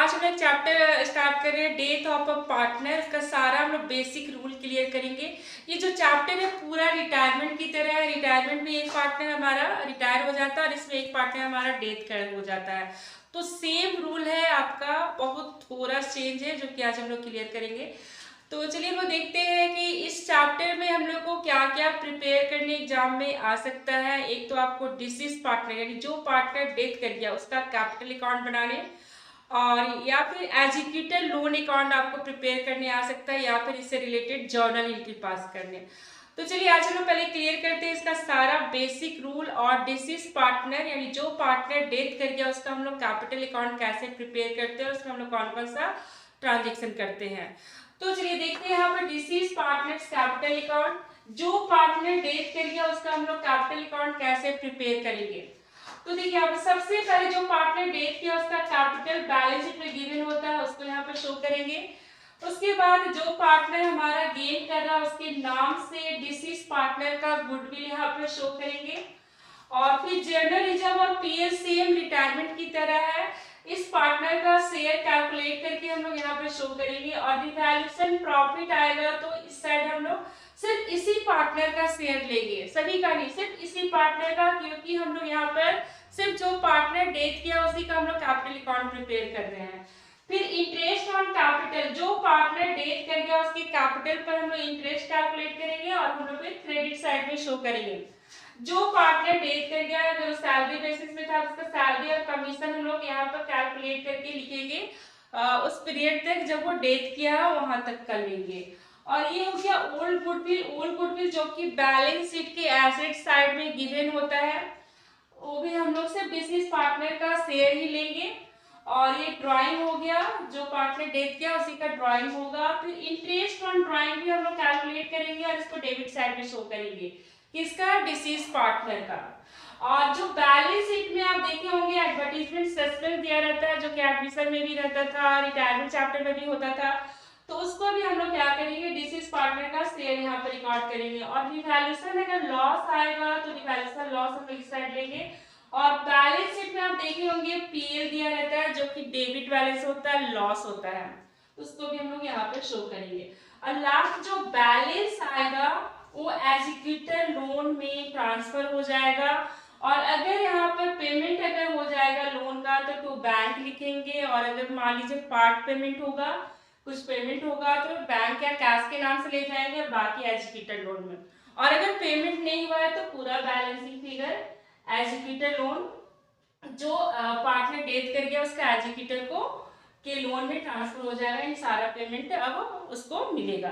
आज हम लोग चैप्टर स्टार्ट कर रहे हैं डेथ ऑफ अ पार्टनर। इसका सारा हम लोग बेसिक रूल क्लियर करेंगे। ये जो चैप्टर है पूरा रिटायरमेंट की तरह है। रिटायरमेंट में एक पार्टनर हमारा रिटायर हो जाता है और इसमें एक पार्टनर हमारा डेथ कर हो जाता है। तो सेम रूल है आपका, बहुत थोड़ा चेंज है जो कि आज हम लोग क्लियर करेंगे। तो चलिए हम लोग देखते हैं कि इस चैप्टर में हम लोग को क्या क्या प्रिपेयर करने एग्जाम में आ सकता है। एक तो आपको डिसीज पार्टनर यानी जो पार्टनर डेथ कर गया उसका कैपिटल अकाउंट बनाने, और या फिर एग्जीक्यूटर लोन अकाउंट आपको प्रिपेयर करने आ सकता है, या फिर इससे रिलेटेड जर्नल एंट्री पास करने। तो चलिए आज हम लोग पहले क्लियर करते हैं इसका सारा बेसिक रूल। और डिसीज पार्टनर यानी जो पार्टनर डेथ कर गया उसका हम लोग कैपिटल अकाउंट कैसे प्रिपेयर करते हैं और उसमें हम लोग कौन कौन सा ट्रांजेक्शन करते हैं। तो चलिए देखते हैं यहाँ पर डिसीज पार्टनर कैपिटल अकाउंट। जो पार्टनर डेथ कर गया उसका हम लोग कैपिटल अकाउंट कैसे प्रिपेयर करेंगे। तो देखिए यहाँ पर सबसे पहले जो पार्टनर डेथ किया उसका कैपिटल बैलेंस शीट में गिवन होता है, उसको यहाँ पर शो करेंगे। उसके बाद जो पार्टनर हमारा गेन कर रहा है उसके नाम से डिसीज पार्टनर का गुडविल यहाँ पर शो करेंगे। और फिर जनरल रिजर्व और पीएल सेम रिटायरमेंट की तरह है, इस पार्टनर का शेयर कैलकुलेट करके हम लोग यहाँ पर शो करेंगे। और रिवैल्यूएशन प्रॉफिट आएगा तो इस साइड हम लोग सिर्फ इसी पार्टनर का शेयर लेंगे, सभी का नहीं, सिर्फ इसी पार्टनर का, क्योंकि हम लोग यहाँ पर सिर्फ जो पार्टनर डेथ किया उसी का हम लोग कैपिटल अकाउंट प्रिपेयर कर रहे हैं। फिर इंटरेस्ट ऑन कैपिटल, जो पार्टनर डेथ कर गया उसके कैपिटल पर हम लोग इंटरेस्ट कैलकुलेट करेंगे और हम लोग फिर क्रेडिट साइड में शो करेंगे। जो पार्टनर डेथ कर गया है जो सैलरी बेसिस में था उसका सैलरी और कमीशन हम लोग यहाँ पर कैलकुलेट करके लिखेंगे, उस पीरियड तक जब वो डेथ किया है वहां तक कर लेंगे। और ये हो गया ओल्ड गुडविल। ओल्ड गुडविल जो कि बैलेंस शीट के एसेट साइड में गिवन होता है, वो भी हम लोग सिर्फ डिसीज पार्टनर का शेयर ही लेंगे। और ये ड्राइंग हो गया, जो पार्टनर डेथ किया उसी का ड्राइंग होगा। फिर इंटरेस्ट ऑन ड्राइंग भी हम लोग कैलकुलेट करेंगे और इसको डेबिट साइड में शो करेंगे, किसका, डिसीज पार्टनर का। और जो बैलेंस शीट में आप देखे होंगे एडवर्टीजमेंट सस्पेंस दिया रहता है, जो कि एडमिशन में भी रहता था, रिटायरमेंट चैप्टर में भी होता था, तो उसको भी हम लोग क्या करेंगे, डिसीज पार्टनर का शेयर यहाँ पर रिकॉर्ड करेंगे। और रिवैल्यूएशन अगर लॉस आएगा तो रिवैल्यूएशन लॉस हम इस साइड लेंगे। और बैलेंस शीट में आप देखे होंगे पीएल दिया रहता है जो कि डेबिट बैलेंस होता है, लॉस होता है, उसको भी हम लोग यहाँ पर शो करेंगे। और लास्ट जो बैलेंस आएगा वो एग्जीक्यूटर लोन में ट्रांसफर हो जाएगा। और अगर यहाँ पर पेमेंट अगर हो जाएगा लोन का तो बैंक लिखेंगे, और अगर मान लीजिए पार्ट पेमेंट होगा, कुछ पेमेंट होगा तो बैंक या कैश के नाम से ले जाएंगे, बाकी एग्जीक्यूटर लोन में। और अगर पेमेंट नहीं हुआ है तो पूरा बैलेंसिंग फिगर एग्जीक्यूटर लोन, जो पार्टनर डेथ कर गया उसका एग्जीक्यूटर को के लोन में ट्रांसफर हो जाएगा, इन सारा पेमेंट अब उसको मिलेगा।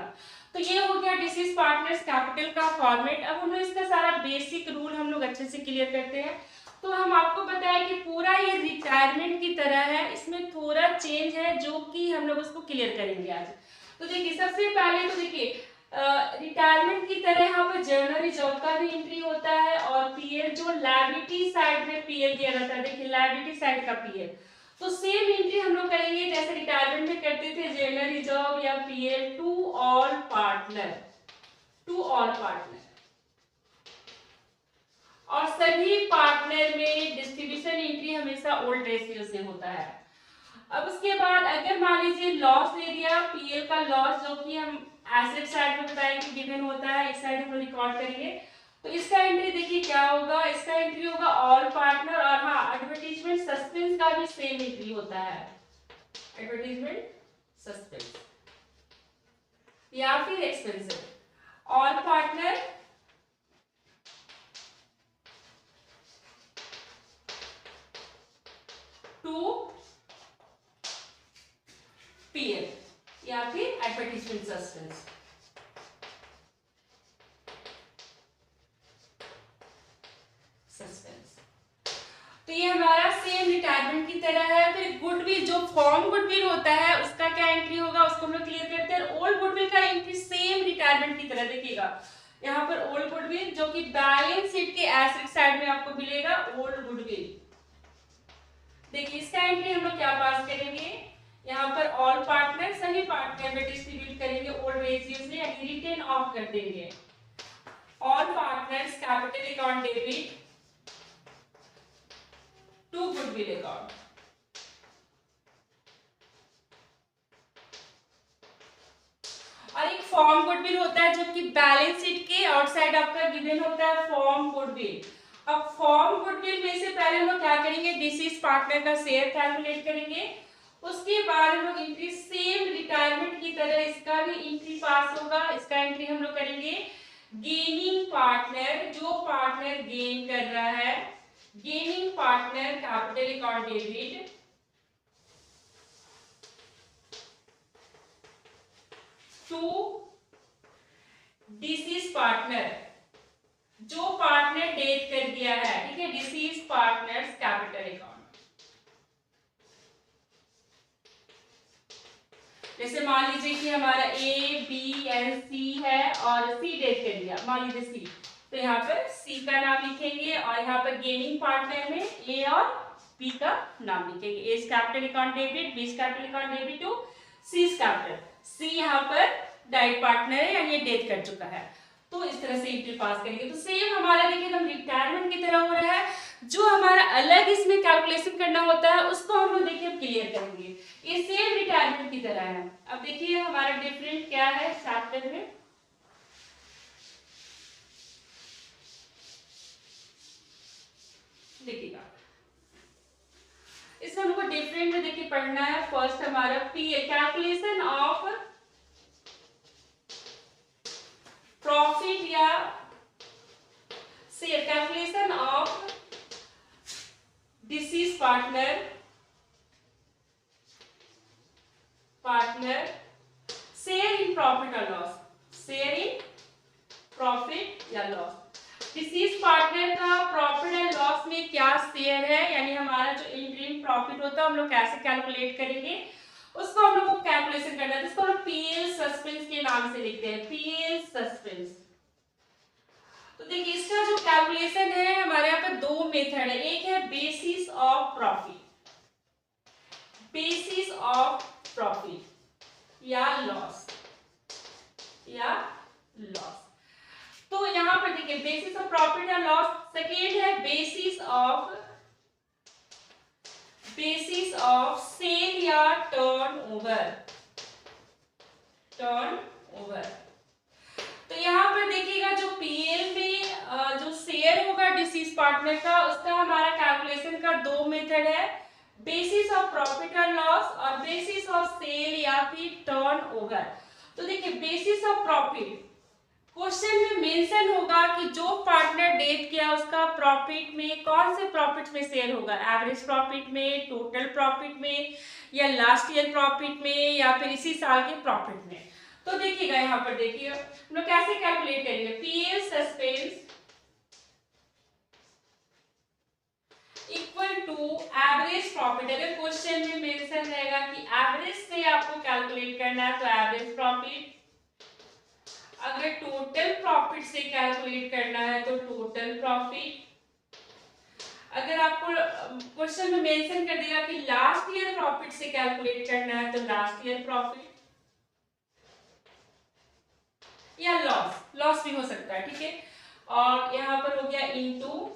तो ये हो गया डिसीज पार्टनर्स कैपिटल का फॉर्मेट। अब हम लोग इसका सारा बेसिक रूल हम लोग अच्छे से क्लियर करते हैं। तो हम आपको बताया कि पूरा ये रिटायरमेंट की तरह है, इसमें थोड़ा चेंज है जो कि हम लोग उसको क्लियर करेंगे आज। तो देखिए सबसे पहले तो देखिए रिटायरमेंट की तरह यहाँ पर जर्नल रिजर्व का भी एंट्री होता है, और पीएल जो लायबिलिटी साइड में पीएल दिया रहता है, देखिए लायबिलिटी साइड का पीएल, तो सेम एंट्री हम लोग करेंगे जैसे रिटायरमेंट में करते थे, जर्नल रिजर्व या PL to all partner, to all partner. और सभी पार्टनर में डिस्ट्रीब्यूशन एंट्री हमेशा ओल्ड रेशियो से होता है। अब उसके बाद अगर मान लीजिए लॉस ले दिया, पीएल का लॉस जो कि हम एसेट साइड में बताएं कि गिवन होता है, इस साइड हम रिकॉर्ड करेंगे। तो इसका एंट्री देखिए क्या होगा, इसका एंट्री होगा ऑल पार्टनर। और हाँ, एडवर्टीजमेंट सस्पेंस का भी सेम एंट्री होता है, एडवर्टीजमेंट सस्पेंस या फिर expensive. All partner to PL या फिर एडवर्टीजमेंट सस्पेंस। तो ये हमारा सेम रिटायरमेंट की तरह है। फिर गुडविल, जो फॉर्म गुडविल होता है उसका क्या एंट्री होगा उसको हम लोग क्लियर करते हैं। ओल्ड गुडविल का एंट्री सेम रिटायरमेंट की तरह, देखिएगा यहाँ पर ओल्ड गुडविल जो कि बैलेंस शीट के एसेट साइड में आपको मिलेगा, ओल्ड गुडविल। देखिए इसका एंट्री हम लोग क्या पास करेंगे, यहाँ पर ऑल पार्टनर सभी पार्टनर में डिस्ट्रीब्यूट करेंगे ओल्ड रेशियो से, यानी रिटेन ऑफ कर देंगे। All partners capital account debit to goodwill account. Form goodwill होता है, जबकि बैलेंस शीट के आउटसाइड आपका गिवन होता है फॉर्म गुडविल। अब फॉर्म गुडविल में से पहले हम लोग क्या करेंगे, डिसीज पार्टनर का शेयर कैलकुलेट करेंगे, उसके बाद हम लोग एंट्री सेम रिटायरमेंट की तरह इसका भी एंट्री पास होगा। इसका एंट्री हम लोग करेंगे गेनिंग पार्टनर, जो पार्टनर गेन कर रहा है, gaining partner capital account debit to deceased partner, जो पार्टनर डेथ कर गया है, ठीक है, डिसीज पार्टनर्स कैपिटल अकाउंट। जैसे मान लीजिए कि हमारा ए बी एंड सी है और सी डेथ कर दिया, मान लीजिए सी, तो यहाँ पर सी का नाम लिखेंगे और यहाँ पर गेनिंग पार्टनर में ए और बी का नाम लिखेंगे। A capital account debit, B capital account debit to C capital. C यहाँ पर डाइट पार्टनर है यानी ये डेथ कर चुका है, तो इस तरह से एंट्री पास करेंगे। तो सेम हमारा देखिए एकदम रिटायरमेंट की तरह हो रहा है, जो हमारा अलग इसमें कैलकुलेशन करना होता है उसको हम लोग देखिए क्लियर करेंगे। ये सेम रिटायरमेंट की तरह है। अब देखिए हमारा डिफरेंट क्या है चैप्टर में, देखिएगा इसमें हमको डिफरेंट में देखिए पढ़ना है। फर्स्ट हमारा पी कैलकुलेशन ऑफ प्रॉफिट या share, calculation of disease partner share in profit और लॉस, शेयर इन प्रॉफिट या लॉस। डिसीज पार्टनर का प्रॉफिट एंड लॉस में क्या शेयर है, यानी हमारा जो इंटरिम प्रॉफिट होता है हम लोग कैसे कैलकुलेट करेंगे, उसको हम लोग को कैलकुलेशन करना है, जिसको हम पीएल सस्पेंस के नाम से लिखते हैं, पीएल सस्पेंस। तो देखिए इसका जो कैलकुलेशन है हमारे यहाँ पे दो मेथड है, एक है basis of profit, basis of profit या लॉस, तो यहाँ पर देखिए बेसिस ऑफ प्रॉफिट या लॉस। सेकेंड है बेसिस ऑफ सेल या टर्नओवर। तो यहाँ पर देखिएगा जो पीएल में जो शेयर होगा डिसीज पार्टनर का, उसका हमारा कैलकुलेशन का दो मेथड है, बेसिस ऑफ प्रॉफिट और लॉस और बेसिस ऑफ सेल या फिर टर्नओवर। तो देखिए बेसिस ऑफ प्रॉफिट, क्वेश्चन में मेंशन होगा कि जो पार्टनर डेथ किया उसका प्रॉफिट में कौन से प्रॉफिट में शेयर होगा, एवरेज प्रॉफिट में, टोटल प्रॉफिट में, या लास्ट ईयर प्रॉफिट में, या फिर इसी साल के प्रॉफिट में। तो देखिएगा यहाँ पर देखिए हम लोग कैसे कैलकुलेट करेंगे, PL suspense equal to average profit. अगर क्वेश्चन में मेंशन रहेगा कि एवरेज से आपको कैलकुलेट करना है तो एवरेज प्रॉफिट, अगर टोटल प्रॉफिट से कैलकुलेट करना है तो टोटल प्रॉफिट, अगर आपको क्वेश्चन में मेंशन कर देगा कि लास्ट ईयर प्रॉफिट से कैलकुलेट करना है तो लास्ट ईयर प्रॉफिट, या लॉस भी हो सकता है, ठीक है। और यहाँ पर हो गया into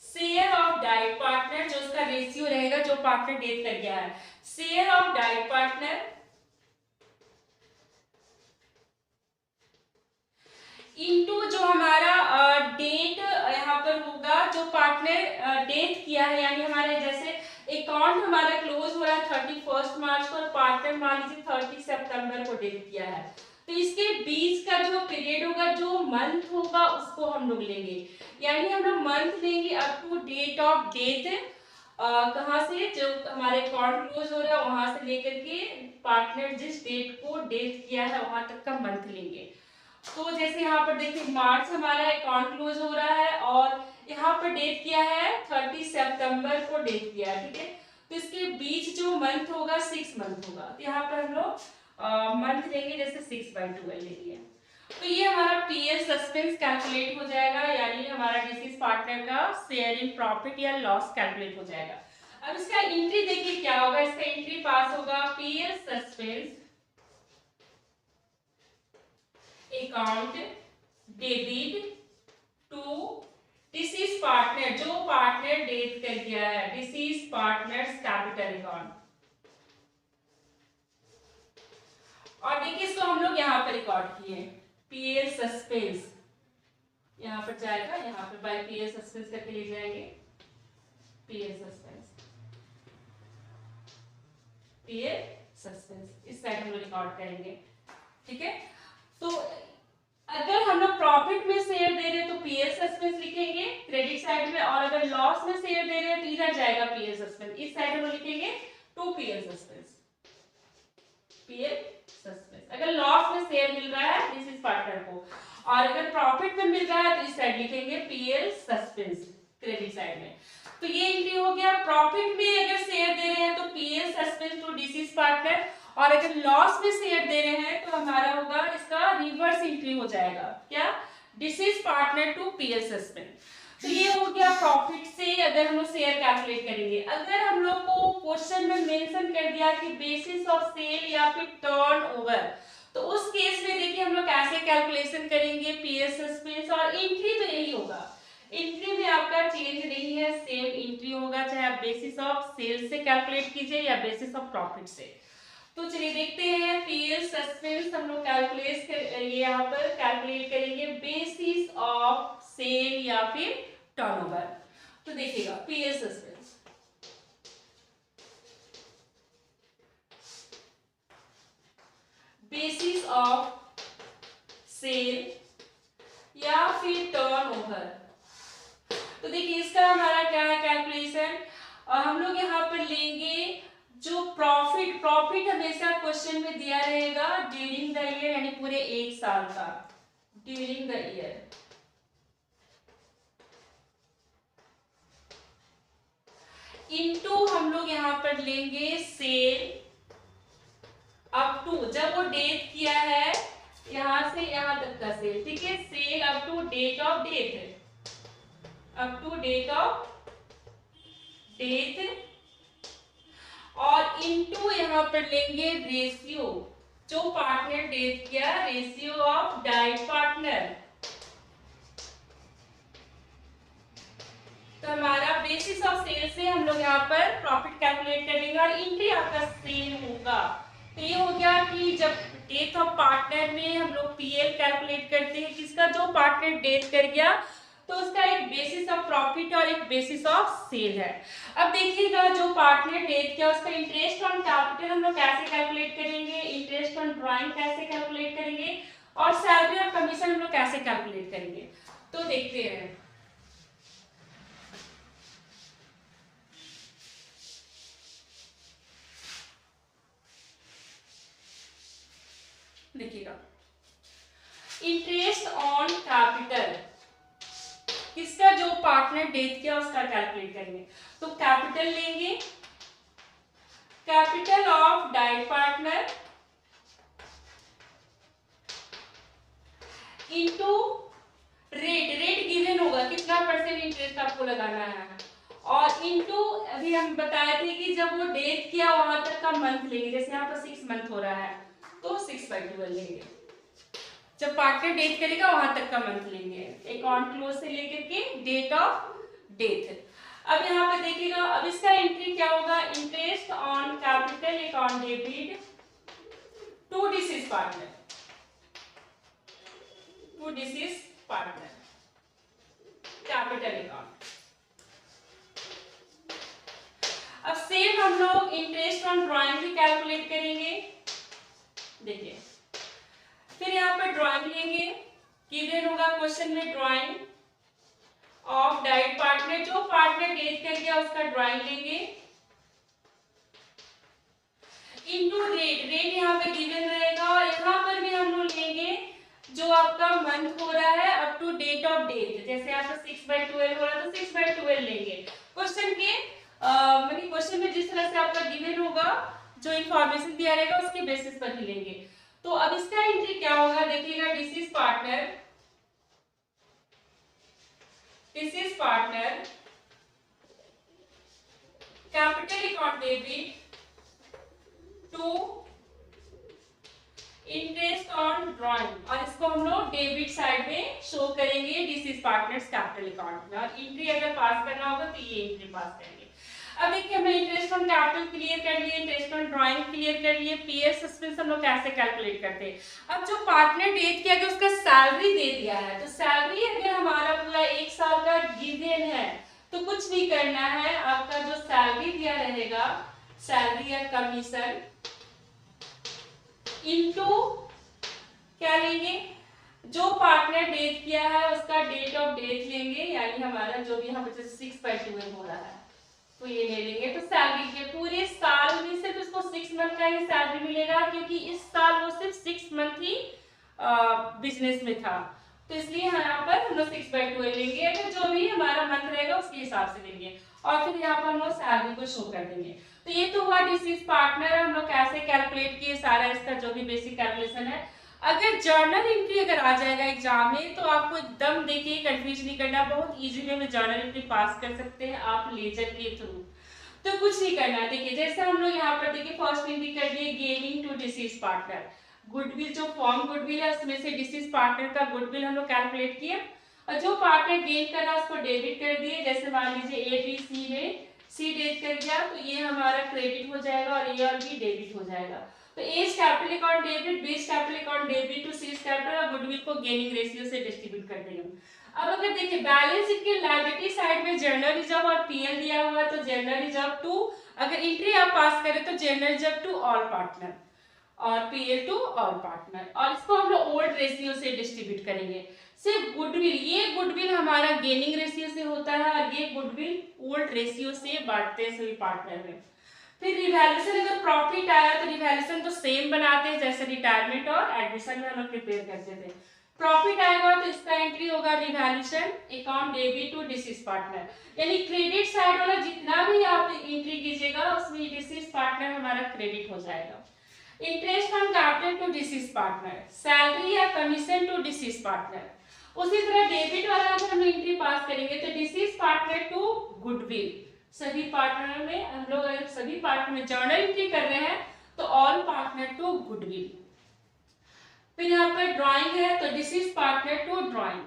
share of died partner, जो उसका रेशियो रहेगा जो पार्टनर डेथ कर गया है, share of died partner into जो हमारा डेट यहाँ पर होगा जो पार्टनर डेथ किया है, यानी हमारे जैसे अकाउंट हमारा क्लोज हो रहा है 31 मार्च को और पार्टनर मान लीजिए 30 सितंबर को डेथ किया है, तो इसके बीच का जो पीरियड होगा, जो मंथ होगा, उसको हम लोग लेंगे, यानी हम लोग मंथ लेंगे up to date of death, कहाँ से, जो हमारे अकाउंट क्लोज हो रहा है वहां से लेकर के पार्टनर जिस डेट को डेथ किया है वहां तक का मंथ लेंगे। तो जैसे यहाँ पर देखिए मार्च हमारा अकाउंट क्लोज हो रहा है और यहाँ पर डेट किया है 30 सितंबर को डेट किया है, ठीक है, तो इसके बीच जो मंथ होगा 6 मंथ होगा, तो यहाँ पर हम लोग मंथ लेंगे, जैसे 6/12 लेंगे। तो ये हमारा पीएल सस्पेंस कैलकुलेट हो जाएगा, यानी हमारा डिसीज पार्टनर का शेयर इन प्रॉफिट या लॉस कैलकुलेट हो जाएगा। अब इसका एंट्री देखिए क्या होगा, इसका एंट्री पास होगा PL suspense account debit to deceased partner, जो पार्टनर डेथ कर गया है, डिसीज पार्टनर्स कैपिटल अकाउंट। और देखिए इसको हम लोग यहाँ पर रिकॉर्ड किए पीएल सस्पेंस, यहाँ पर जाएगा, यहाँ पर बाय पीएल सस्पेंस करके ले जाएंगे, पीएल सस्पेंस, पीएल सस्पेंस इस साइड हम लोग रिकॉर्ड करेंगे। ठीक है, तो अगर हम लोग प्रॉफिट में शेयर दे रहे हैं तो पीएल सस्पेंस लिखेंगे क्रेडिट साइड में, और अगर लॉस में शेयर दे रहे हैं तो इधर जाएगा पीएल सस्पेंस, इस साइड हम लोग लिखेंगे to PL suspense, PL suspense. अगर लॉस में शेयर मिल रहा है दिस इज पार्टनर को, और अगर प्रॉफिट में मिल रहा है तो इस साइड लिखेंगे पीएल सस्पेंस क्रेडिट साइड में। तो ये एंट्री हो गया। प्रॉफिट में अगर शेयर दे रहे हैं तो PL suspense to deceased partner, और अगर लॉस में शेयर दे रहे हैं तो हमारा होगा इसका रिवर्स एंट्री हो जाएगा, क्या, deceased partner to PL suspense. तो ये हो गया प्रॉफिट से अगर हम लोग शेयर कैलकुलेट करेंगे। अगर हम लोग को क्वेश्चन में मेंशन कर दिया कि बेसिस ऑफ सेल या फिर टर्नओवर, तो उस केस में देखिए हम लोग कैसे कैलकुलेशन करेंगे पीएल सस्पेंस, और एंट्री तो यही होगा, एंट्री में आपका चेंज नहीं है, सेम एंट्री होगा, चाहे आप बेसिस ऑफ सेल से कैलकुलेट कीजिए या बेसिस ऑफ प्रॉफिट से। तो चलिए देखते हैं पीएल सस्पेंस हम लोग कैलकुलेट यहाँ पर कैलकुलेट करेंगे बेसिस ऑफ सेल या फिर टर्नओवर। तो देखिएगा PL suspense, basis of sale या फिर टर्नओवर। तो देखिए इसका हमारा क्या है कैलकुलेशन, और हम लोग यहाँ पर लेंगे जो प्रॉफिट हमेशा क्वेश्चन में दिया रहेगा ड्यूरिंग द ईयर, यानी पूरे एक साल का, ड्यूरिंग द ईयर, इनटू हम लोग यहाँ पर लेंगे सेल अप टू, जब वो डेट किया है यहां से यहां तक का सेल, ठीक है, sale up to date of death, up to date of death, और इनटू यहाँ पर लेंगे रेशियो, जो पार्टनर डेट किया, रेशियो ऑफ डाइट पार्टनर। तो हमारा बेसिस ऑफ सेल से हम लोग यहाँ पर प्रॉफिट कैलकुलेट करेंगे, और एंट्री आपका सेल होगा। तो ये हो गया कि जब डेथ ऑफ पार्टनर में हम लोग पीएल कैलकुलेट करते हैं, किसका, जो पार्टनर डेथ कर गया, तो उसका एक बेसिस ऑफ प्रॉफिट और एक बेसिस ऑफ सेल है। अब देखिएगा जो पार्टनर डेथ किया उसका इंटरेस्ट ऑन कैपिटल हम लोग कैसे कैलकुलेट करेंगे, इंटरेस्ट ऑन ड्राइंग कैसे कैलकुलेट करेंगे, और सैलरी और कमीशन हम लोग कैसे कैलकुलेट करेंगे। तो देखते हैं, देखिएगा इंटरेस्ट ऑन कैपिटल, किसका, जो पार्टनर डेथ किया उसका कैलकुलेट करेंगे। तो कैपिटल लेंगे, capital of died partner into rate given होगा, कितना परसेंट इंटरेस्ट आपको लगाना है, और इनटू अभी हम बताए थे कि जब वो डेथ किया वहां तक का मंथ लेंगे, जैसे यहाँ पर 6 मंथ हो रहा है तो 6/12 लेंगे, जब पार्टनर डेथ करेगा वहां तक का मंथ लेंगे, अकाउंट क्लोज से लेकर के डेट ऑफ डेथ। अब यहाँ पे देखिएगा, अब इसका एंट्री क्या होगा, interest on capital account debit to deceased partner, to deceased partner capital account. अब सेम हम लोग इंटरेस्ट ऑन ड्राइंग भी कैलकुलेट करेंगे। देखिए फिर यहाँ पर ड्राइंग लेंगे, गिवन होगा क्वेश्चन में ड्राइंग ऑफ डाइट पार्टनर, जो पार्टनर डेथ कर गया उसका ड्राइंग लेंगे, इनटू रेट यहाँ पे गिवन रहेगा, और यहाँ पर भी हम लोग लेंगे जो आपका मंथ हो रहा है up to date of death, जैसे आपका 6/12 हो रहा है तो 6/12 लेंगे। क्वेश्चन के मतलब क्वेश्चन में जिस तरह से आपका गिवन होगा, जो इंफॉर्मेशन दिया रहेगा उसके बेसिस पर ही लेंगे। तो अब इसका एंट्री क्या होगा, देखिएगा deceased partner capital account debit to interest on drawing, और इसको हम लोग डेबिट साइड में शो करेंगे डिसीज पार्टनर्स कैपिटल अकाउंट में, और एंट्री अगर पास करना होगा तो ये एंट्री पास करेंगे। अब देखिए हमने इंटरेस्ट ऑन कैपिटल क्लियर कर लिया, इंटरेस्ट ऑन ड्राइंग क्लियर कर लिए, पीएल सस्पेंस हम लोग कैसे कैलकुलेट करते हैं। अब जो पार्टनर डेट किया गया उसका सैलरी दे दिया है, तो सैलरी अगर हमारा पूरा 1 साल का गिवन है तो कुछ नहीं करना है, आपका जो सैलरी दिया रहेगा, सैलरी या कमीशन इनटू क्या लेंगे, जो पार्टनर डेट किया है उसका डेट ऑफ डेथ लेंगे, यानी हमारा जो भी हम 6/12 हो रहा है तो ये ले लेंगे। तो सैलरी के पूरे साल में सिर्फ उसको 6 मंथ का ही सैलरी मिलेगा, क्योंकि इस साल वो सिर्फ 6 मंथ ही बिजनेस में था, तो इसलिए यहाँ पर हम लोग 6/12 लेंगे। अगर जो भी हमारा मंथ रहेगा उसके हिसाब से लेंगे और फिर यहाँ पर हम लोग सैलरी को शो कर देंगे। तो ये तो हुआ डिसीज पार्टनर, हम लोग कैसे कैलकुलेट किए, सारा इसका जो भी बेसिक कैलकुलेशन है। अगर जर्नल एंट्री अगर आ जाएगा एग्जाम में तो आपको एकदम देखिए कंफ्यूज नहीं करना, बहुत इजी वे में जर्नल एंट्री पास कर सकते हैं आप लेजर के थ्रू। तो कुछ नहीं करना, देखिए जैसे हम लोग यहाँ पर देखिए फर्स्ट एंट्री कर लिए gaining to deceased partner, goodwill जो फॉर्म गुडविल है उसमें से डिसीज पार्टनर का गुडविल हम लोग कैलकुलेट किए और जो पार्टनर गेन कर रहा है उसको डेबिट कर दिए। जैसे मान लीजिए ए बी सी में सी डेबिट कर दिया तो ये हमारा क्रेडिट हो जाएगा और ए और बी डेबिट हो जाएगा। तो एज कैपिटल अकाउंट डेबिट, बीस कैपिटल अकाउंट डेबिट टू सीज कैपिटल और गुडविल को गेनिंग रेशियो से डिस्ट्रीब्यूट कर देंगे। अब अगर देखिए बैलेंस शीट के लायबिलिटी साइड में जनरल रिजर्व और पीएल दिया हुआ है, तो जनरल रिजर्व टू अगर एंट्री आप पास करें तो general reserve to all partner और पीएल टू ऑल पार्टनर, और इसको हम लोग ओल्ड रेशियो से डिस्ट्रीब्यूट करेंगे। सिर्फ गुडविल, ये गुडविल हमारा गेनिंग रेशियो से होता है और ये गुडविल ओल्ड रेशियो से बांटते हैं सभी पार्टनर में। फिर रिवैल्यूएशन, अगर प्रॉफिट आया तो रिवैल्यूएशन तो सेम बनाते हैं जैसे रिटायरमेंट और एडमिशन में हम लोग प्रिपेयर करते थे। प्रॉफिट आएगा तो इसका एंट्री होगा revaluation account debit to deceased partner, यानी क्रेडिट साइड वाला जितना भी आप एंट्री कीजिएगा उसमें डिसीज पार्टनर हमारा क्रेडिट हो जाएगा। Interest on capital to deceased partner, salary या कमीशन टू डिसीज पार्टनर। उसी तरह डेबिट वाला अगर हम एंट्री पास करेंगे तो डिसीज पार्टनर टू गुडविल, सभी पार्टनर में हम लोग अगर सभी पार्टनर में जर्नल एंट्री कर रहे हैं तो ऑल पार्टनर टू गुडविल। फिर यहाँ पर ड्राइंग है तो deceased partner to drawing,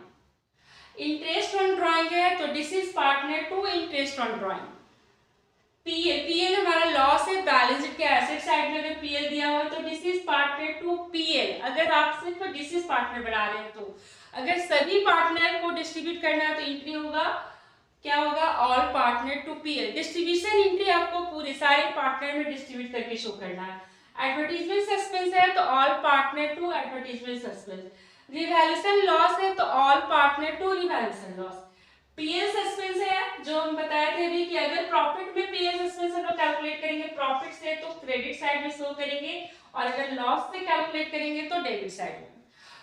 interest on drawing है तो deceased partner to interest on drawing. P L, P L हमारा लॉस है, बैलेंस शीट के एसेट साइड में अगर पीएल दिया हुआ तो डिसीज पार्टनर टू पीएल, अगर आप सिर्फ डिसीज पार्टनर बना रहे हैं तो। अगर सभी पार्टनर को डिस्ट्रीब्यूट करना है तो एंट्री होगा क्या होगा, all partner to P L. Distribution entry आपको पूरे सारे पार्टनर में डिस्ट्रीब्यूट करके शो करना है। एडवर्टाइजमेंट सस्पेंस है तो all partner to advertisement suspense. Revaluation loss है तो all partner to revaluation loss. P L suspense है जो हम बताए थे अभी कि अगर प्रॉफिट में पीएल सस्पेंस हम लोग कैलकुलेट करेंगे प्रॉफिट से तो क्रेडिट साइड में शो करेंगे और अगर लॉस से कैलकुलेट करेंगे तो डेबिट साइड में।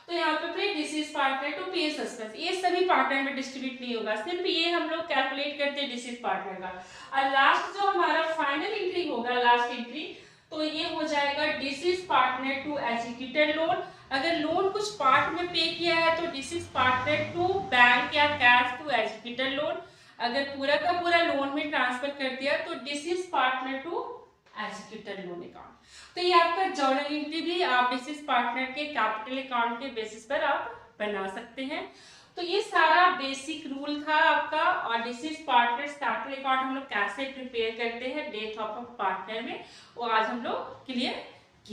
तो यहाँ पे फिर deceased partner to PL suspense, ये सभी पार्टनर में डिस्ट्रीब्यूट नहीं होगा, सिर्फ ये हम लोग कैलकुलेट करते हैं डिसीज पार्टनर का। और लास्ट जो हमारा फाइनल एंट्री होगा, लास्ट एंट्री, तो ये हो जाएगा deceased partner to executed loan. अगर लोन कुछ पार्ट में पे किया है तो डिसीज पार्टनर टू बैंक या कैश टू एग्जीक्यूटेड लोन। अगर पूरा का पूरा लोन में ट्रांसफर कर दिया तो deceased partner to executed loan account. तो ये आपका जर्नल एंट्री भी आप डिसीज पार्टनर के कैपिटल अकाउंट के बेसिस पर आप बना सकते हैं। तो ये सारा बेसिक रूल था आपका, और डिसीज पार्टनर्स कैपिटल अकाउंट हम लोग कैसे प्रिपेयर करते हैं डेथ ऑफ पार्टनर में, वो आज हम लोग क्लियर